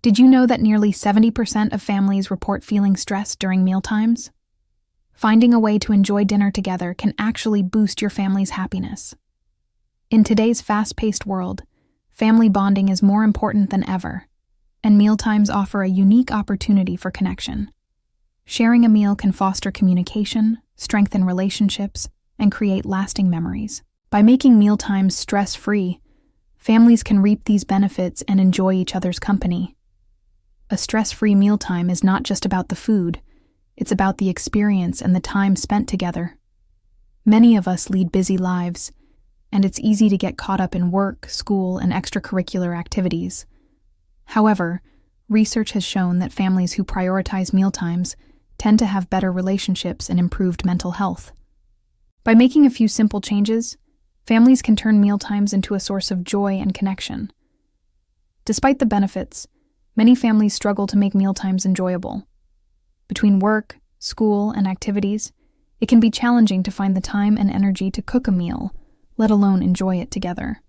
Did you know that nearly 70% of families report feeling stressed during mealtimes? Finding a way to enjoy dinner together can actually boost your family's happiness. In today's fast-paced world, family bonding is more important than ever, and mealtimes offer a unique opportunity for connection. Sharing a meal can foster communication, strengthen relationships, and create lasting memories. By making mealtimes stress-free, families can reap these benefits and enjoy each other's company. A stress-free mealtime is not just about the food, it's about the experience and the time spent together. Many of us lead busy lives, and it's easy to get caught up in work, school, and extracurricular activities. However, research has shown that families who prioritize mealtimes tend to have better relationships and improved mental health. By making a few simple changes, families can turn mealtimes into a source of joy and connection. Despite the benefits, many families struggle to make mealtimes enjoyable. Between work, school, and activities, it can be challenging to find the time and energy to cook a meal, let alone enjoy it together.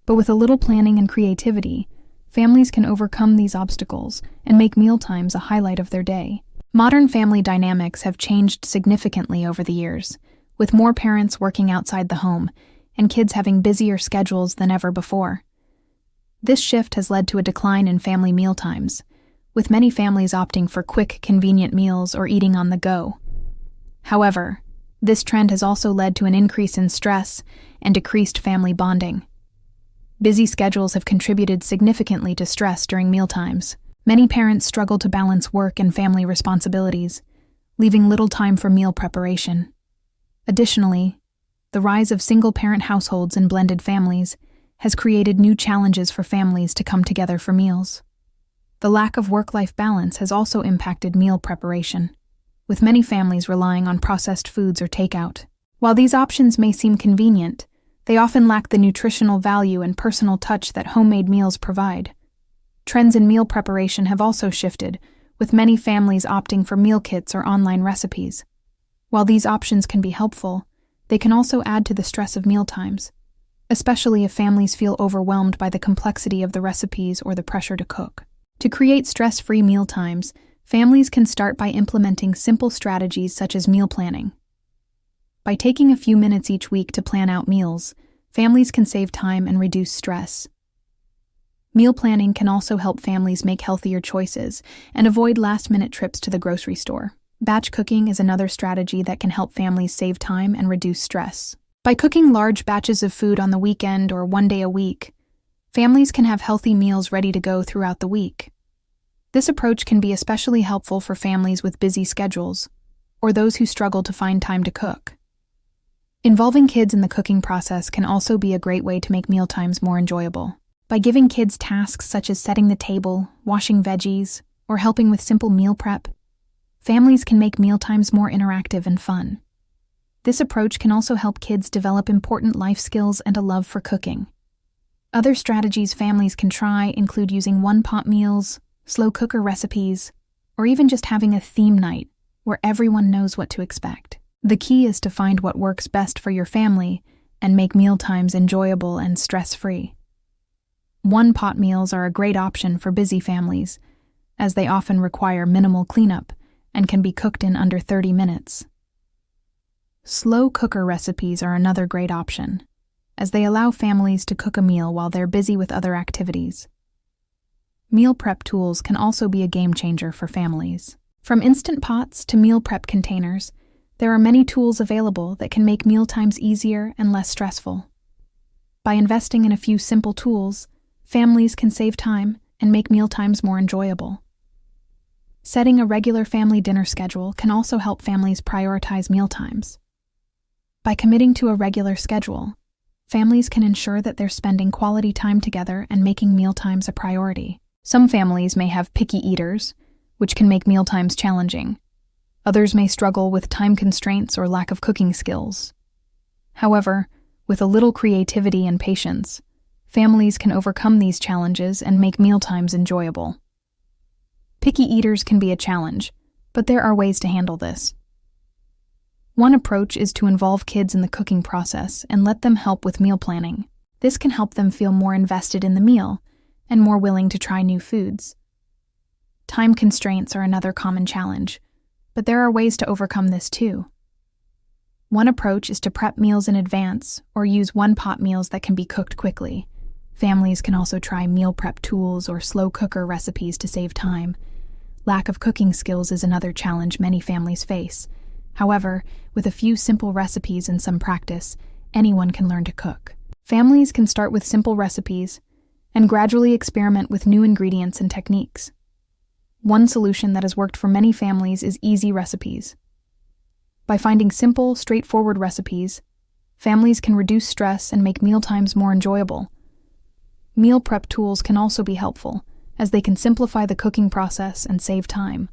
But with a little planning and creativity, families can overcome these obstacles and make mealtimes a highlight of their day. Modern family dynamics have changed significantly over the years, with more parents working outside the home and kids having busier schedules than ever before. This shift has led to a decline in family mealtimes, with many families opting for quick, convenient meals or eating on the go. However, this trend has also led to an increase in stress and decreased family bonding. Busy schedules have contributed significantly to stress during mealtimes. Many parents struggle to balance work and family responsibilities, leaving little time for meal preparation. Additionally, the rise of single-parent households and blended families has created new challenges for families to come together for meals. The lack of work-life balance has also impacted meal preparation, with many families relying on processed foods or takeout. While these options may seem convenient, they often lack the nutritional value and personal touch that homemade meals provide. Trends in meal preparation have also shifted, with many families opting for meal kits or online recipes. While these options can be helpful, they can also add to the stress of mealtimes, especially if families feel overwhelmed by the complexity of the recipes or the pressure to cook. To create stress-free mealtimes, families can start by implementing simple strategies such as meal planning. By taking a few minutes each week to plan out meals, families can save time and reduce stress. Meal planning can also help families make healthier choices and avoid last-minute trips to the grocery store. Batch cooking is another strategy that can help families save time and reduce stress. By cooking large batches of food on the weekend or one day a week, families can have healthy meals ready to go throughout the week. This approach can be especially helpful for families with busy schedules or those who struggle to find time to cook. Involving kids in the cooking process can also be a great way to make mealtimes more enjoyable. By giving kids tasks such as setting the table, washing veggies, or helping with simple meal prep, families can make mealtimes more interactive and fun. This approach can also help kids develop important life skills and a love for cooking. Other strategies families can try include using one-pot meals, slow cooker recipes, or even just having a theme night where everyone knows what to expect. The key is to find what works best for your family and make mealtimes enjoyable and stress-free. One-pot meals are a great option for busy families, as they often require minimal cleanup and can be cooked in under 30 minutes. Slow cooker recipes are another great option, as they allow families to cook a meal while they're busy with other activities. Meal prep tools can also be a game changer for families. From instant pots to meal prep containers, there are many tools available that can make mealtimes easier and less stressful. By investing in a few simple tools, families can save time and make mealtimes more enjoyable. Setting a regular family dinner schedule can also help families prioritize mealtimes. By committing to a regular schedule, families can ensure that they're spending quality time together and making mealtimes a priority. Some families may have picky eaters, which can make mealtimes challenging. Others may struggle with time constraints or lack of cooking skills. However, with a little creativity and patience, families can overcome these challenges and make mealtimes enjoyable. Picky eaters can be a challenge, but there are ways to handle this. One approach is to involve kids in the cooking process and let them help with meal planning. This can help them feel more invested in the meal and more willing to try new foods. Time constraints are another common challenge, but there are ways to overcome this too. One approach is to prep meals in advance or use one-pot meals that can be cooked quickly. Families can also try meal prep tools or slow cooker recipes to save time. Lack of cooking skills is another challenge many families face. However, with a few simple recipes and some practice, anyone can learn to cook. Families can start with simple recipes and gradually experiment with new ingredients and techniques. One solution that has worked for many families is easy recipes. By finding simple, straightforward recipes, families can reduce stress and make mealtimes more enjoyable. Meal prep tools can also be helpful, as they can simplify the cooking process and save time.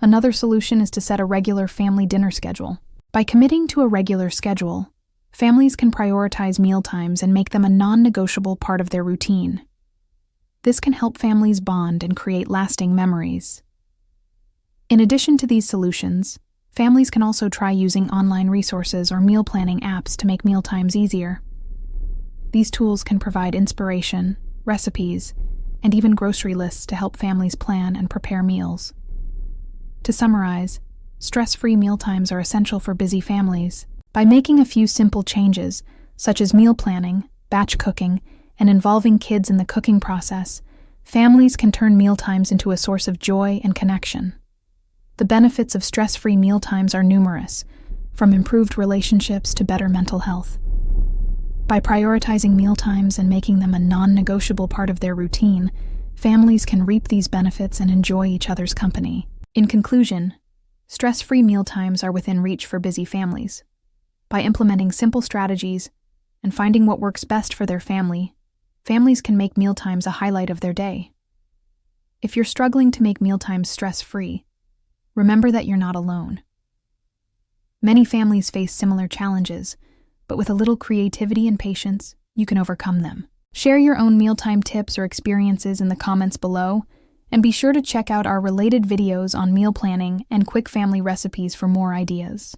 Another solution is to set a regular family dinner schedule. By committing to a regular schedule, families can prioritize mealtimes and make them a non-negotiable part of their routine. This can help families bond and create lasting memories. In addition to these solutions, families can also try using online resources or meal planning apps to make mealtimes easier. These tools can provide inspiration, recipes, and even grocery lists to help families plan and prepare meals. To summarize, stress-free mealtimes are essential for busy families. By making a few simple changes, such as meal planning, batch cooking, and involving kids in the cooking process, families can turn mealtimes into a source of joy and connection. The benefits of stress-free mealtimes are numerous, from improved relationships to better mental health. By prioritizing mealtimes and making them a non-negotiable part of their routine, families can reap these benefits and enjoy each other's company. In conclusion, stress-free mealtimes are within reach for busy families. By implementing simple strategies and finding what works best for their family, families can make mealtimes a highlight of their day. If you're struggling to make mealtimes stress-free, remember that you're not alone. Many families face similar challenges, but with a little creativity and patience, you can overcome them. Share your own mealtime tips or experiences in the comments below, and be sure to check out our related videos on meal planning and quick family recipes for more ideas.